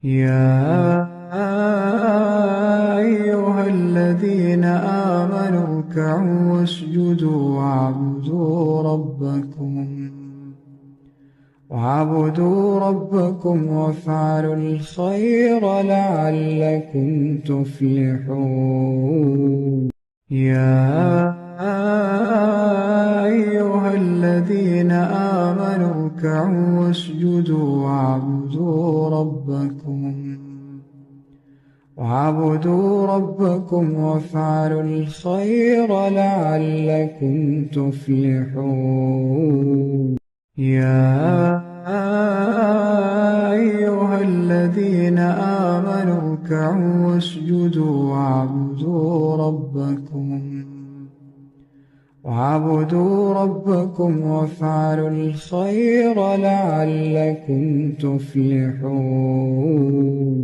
يا أيها الذين آمنوا اركعوا واسجدوا واعبدوا ربكم وافعلوا الخير لعلكم تفلحون. يا أيها الذين آمنوا اركعوا واسجدوا واعبدوا ربكم وافعلوا الخير لعلكم تفلحون. يا أيها الذين آمنوا اركعوا واسجدوا واعبدوا ربكم وافعلوا الخير لعلكم تفلحون.